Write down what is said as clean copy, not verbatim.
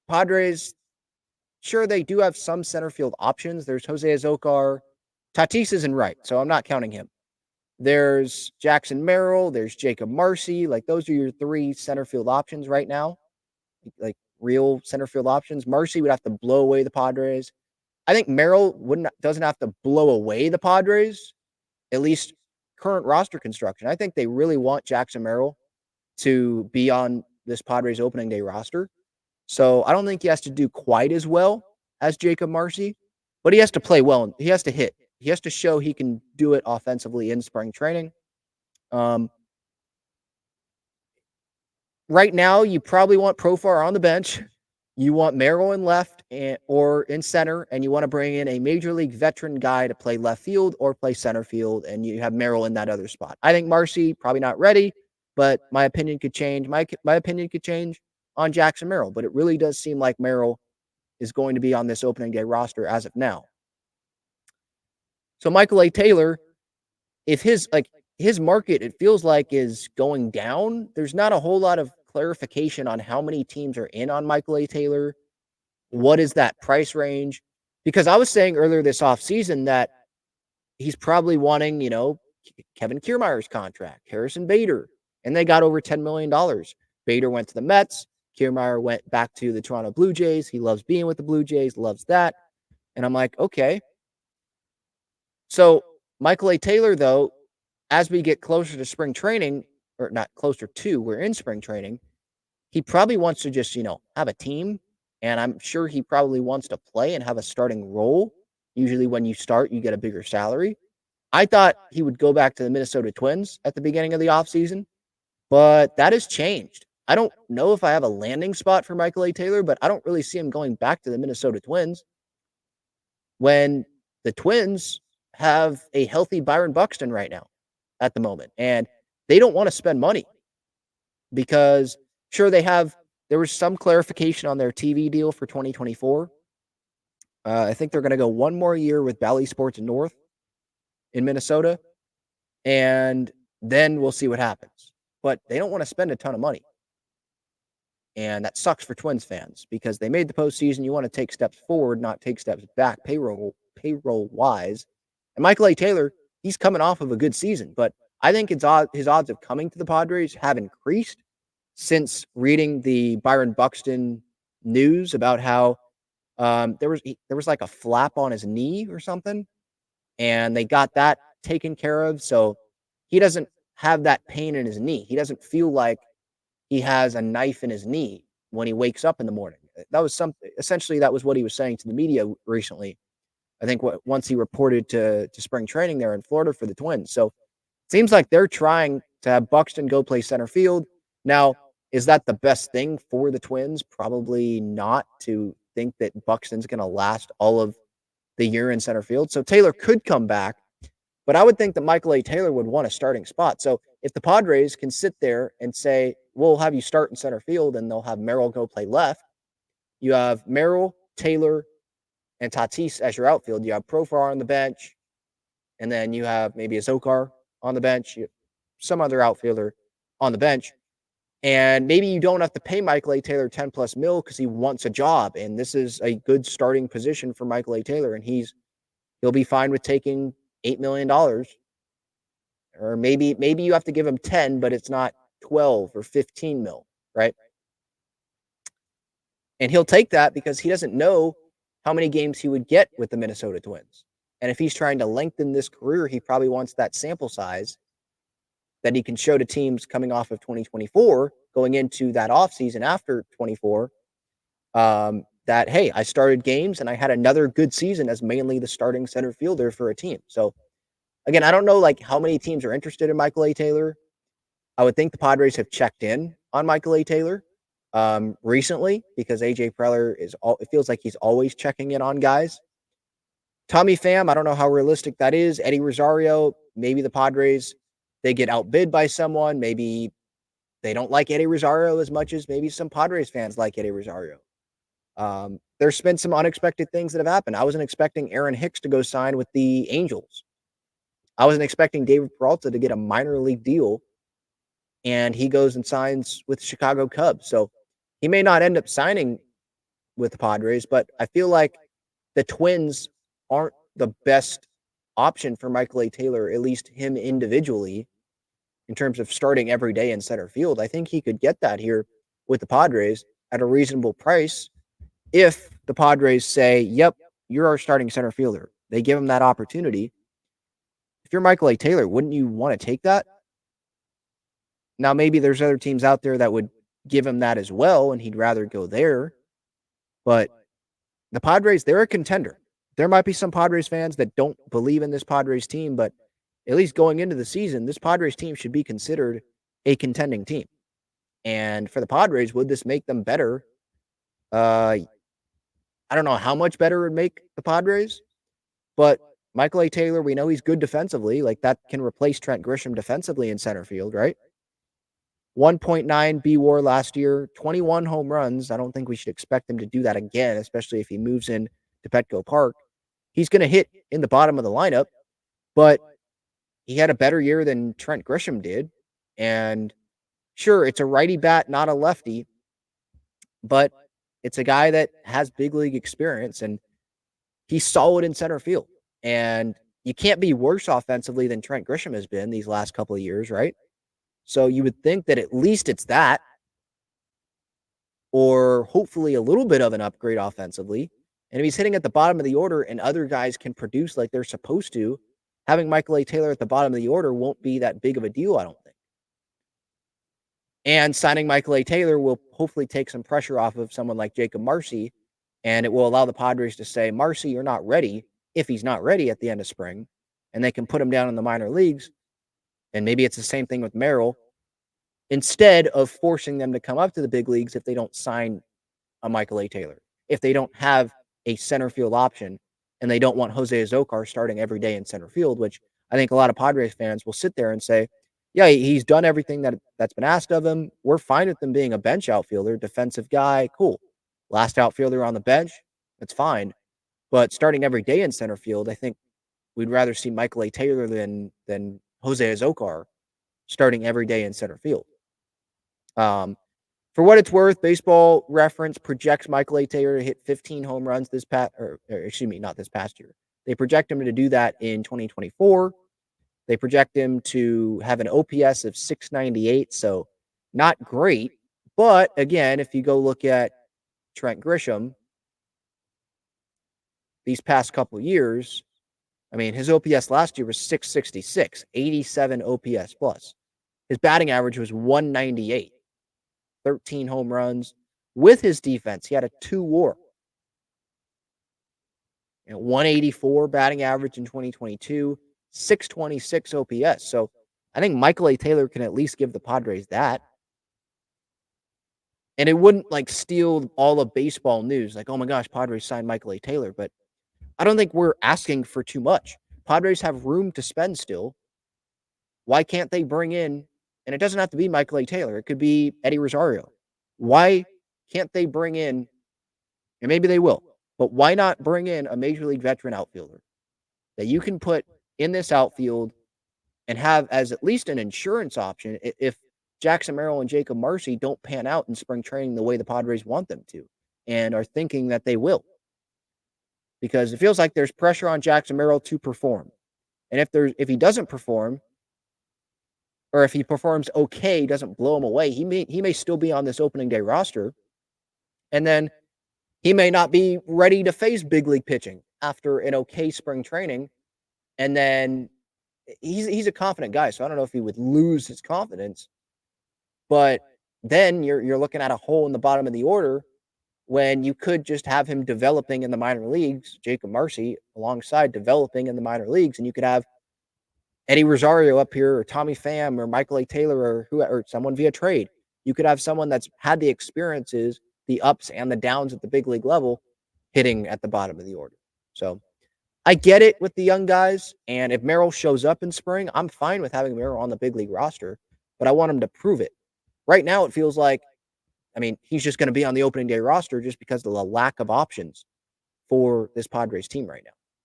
Padres, sure, they do have some center field options. There's Jose Azocar. Tatis isn't right, so I'm not counting him. There's Jackson Merrill. There's Jacob Marcy. Like, those are your three center field options right now, like real center field options. Marcy would have to blow away the Padres. I think Merrill doesn't have to blow away the Padres, at least current roster construction. I think they really want Jackson Merrill to be on this Padres opening day roster. So I don't think he has to do quite as well as Jacob Marcy, but he has to play well. He has to hit. He has to show he can do it offensively in spring training. Right now, you probably want Profar on the bench. You want Merrill in left or in center, and you want to bring in a major league veteran guy to play left field or play center field, and you have Merrill in that other spot. I think Marcy probably not ready, but my opinion could change. My opinion could change on Jackson Merrill, but it really does seem like Merrill is going to be on this opening day roster as of now. So Michael A. Taylor, if his market, it feels like, is going down, there's not a whole lot of clarification on how many teams are in on Michael A. Taylor. What is that price range? Because I was saying earlier this offseason that he's probably wanting, Kevin Kiermaier's contract, Harrison Bader, and they got over $10 million. Bader went to the Mets. Kiermaier went back to the Toronto Blue Jays. He loves being with the Blue Jays, loves that. And I'm like, okay. So Michael A. Taylor, though, as we get closer to spring training, or not closer to, we're in spring training, he probably wants to just, have a team. And I'm sure he probably wants to play and have a starting role. Usually when you start, you get a bigger salary. I thought he would go back to the Minnesota Twins at the beginning of the offseason, but that has changed. I don't know if I have a landing spot for Michael A. Taylor, but I don't really see him going back to the Minnesota Twins when the Twins have a healthy Byron Buxton right now at the moment. And they don't want to spend money because, sure, there was some clarification on their TV deal for 2024. I think they're going to go one more year with Bally Sports North in Minnesota, and then we'll see what happens. But they don't want to spend a ton of money. And that sucks for Twins fans because they made the postseason. You want to take steps forward, not take steps back payroll-wise. And Michael A. Taylor, he's coming off of a good season, but I think his odds of coming to the Padres have increased since reading the Byron Buxton news about how there was like a flap on his knee or something, and they got that taken care of. So he doesn't have that pain in his knee. He doesn't feel like he has a knife in his knee when he wakes up in the morning. That was essentially that was what he was saying to the media recently. I think once he reported to spring training there in Florida for the Twins. So it seems like they're trying to have Buxton go play center field. Now, is that the best thing for the Twins? Probably not, to think that Buxton's going to last all of the year in center field. So Taylor could come back, but I would think that Michael A. Taylor would want a starting spot. So if the Padres can sit there and say, we'll have you start in center field and they'll have Merrill go play left, you have Merrill, Taylor, and Tatis as your outfield. You have Profar on the bench, and then you have maybe a Zokar on the bench, some other outfielder on the bench. And maybe you don't have to pay Michael A. Taylor 10 plus mil because he wants a job. And this is a good starting position for Michael A. Taylor. And he'll be fine with taking $8 million. Or maybe you have to give him 10, but it's not 12 or 15 mil, right? And he'll take that because he doesn't know how many games he would get with the Minnesota Twins. And if he's trying to lengthen this career, he probably wants that sample size that he can show to teams coming off of 2024, going into that offseason after 24, that, hey, I started games and I had another good season as mainly the starting center fielder for a team. So, again, I don't know how many teams are interested in Michael A. Taylor. I would think the Padres have checked in on Michael A. Taylor recently because A.J. Preller it feels like he's always checking in on guys. Tommy Pham, I don't know how realistic that is. Eddie Rosario, maybe the Padres, they get outbid by someone. Maybe they don't like Eddie Rosario as much as maybe some Padres fans like Eddie Rosario. There's been some unexpected things that have happened. I wasn't expecting Aaron Hicks to go sign with the Angels. I wasn't expecting David Peralta to get a minor league deal, and he goes and signs with Chicago Cubs. So he may not end up signing with the Padres, but I feel like the Twins aren't the best option for Michael A. Taylor, at least him individually, in terms of starting every day in center field. I think he could get that here with the Padres at a reasonable price if the Padres say, yep, you're our starting center fielder. They give him that opportunity. If you're Michael A. Taylor, wouldn't you want to take that? Now, maybe there's other teams out there that would give him that as well, and he'd rather go there. But the Padres, they're a contender. There might be some Padres fans that don't believe in this Padres team, but at least going into the season, this Padres team should be considered a contending team. And for the Padres, would this make them better? I don't know how much better it would make the Padres, but Michael A. Taylor, we know he's good defensively. Like that can replace Trent Grisham defensively in center field, right? 1.9 B WAR last year, 21 home runs. I don't think we should expect him to do that again, especially if he moves in to Petco Park. He's going to hit in the bottom of the lineup, but he had a better year than Trent Grisham did. And sure, it's a righty bat, not a lefty, but it's a guy that has big league experience and he's solid in center field. And you can't be worse offensively than Trent Grisham has been these last couple of years, right? So you would think that at least it's that, or hopefully a little bit of an upgrade offensively. And if he's hitting at the bottom of the order and other guys can produce like they're supposed to, having Michael A. Taylor at the bottom of the order won't be that big of a deal, I don't think. And signing Michael A. Taylor will hopefully take some pressure off of someone like Jacob Marcy, and it will allow the Padres to say, Marcy, you're not ready, if he's not ready at the end of spring, and they can put him down in the minor leagues. And maybe it's the same thing with Merill, instead of forcing them to come up to the big leagues if they don't sign a Michael A. Taylor, if they don't have a center field option, and they don't want Jose Azocar starting every day in center field, which I think a lot of Padres fans will sit there and say, yeah, he's done everything that's been asked of him. We're fine with him being a bench outfielder, defensive guy, cool. Last outfielder on the bench, that's fine. But starting every day in center field, I think we'd rather see Michael A. Taylor than Jose Azocar starting every day in center field. For what it's worth, Baseball Reference projects Michael A. Taylor to hit 15 home runs not this past year. They project him to do that in 2024. They project him to have an OPS of 698, so not great. But again, if you go look at Trent Grisham these past couple years, I mean, his OPS last year was 666, 87 OPS plus. His batting average was 198, 13 home runs. With his defense, he had a 2 WAR. 184 batting average in 2022, 626 OPS. So I think Michael A. Taylor can at least give the Padres that. And it wouldn't like steal all of baseball news. Like, oh my gosh, Padres signed Michael A. Taylor. But I don't think we're asking for too much. Padres have room to spend still. Why can't they bring in, and it doesn't have to be Michael A. Taylor. It could be Eddie Rosario. Why can't they bring in, and maybe they will, but why not bring in a major league veteran outfielder that you can put in this outfield and have as at least an insurance option if Jackson Merill and Jacob Marcy don't pan out in spring training the way the Padres want them to and are thinking that they will. Because it feels like there's pressure on Jackson Merill to perform. And if he doesn't perform, or if he performs okay, doesn't blow him away, he may still be on this opening day roster. And then he may not be ready to face big league pitching after an okay spring training. And then he's a confident guy, so I don't know if he would lose his confidence. But then you're looking at a hole in the bottom of the order when you could just have him developing in the minor leagues, Jacob Marcy alongside developing in the minor leagues, and you could have Eddie Rosario up here, or Tommy Pham, or Michael A. Taylor, or someone via trade. You could have someone that's had the experiences, the ups and the downs at the big league level, hitting at the bottom of the order. So I get it with the young guys, and if Merill shows up in spring, I'm fine with having Merill on the big league roster, but I want him to prove it. Right now, it feels like, I mean, he's just going to be on the opening day roster just because of the lack of options for this Padres team right now.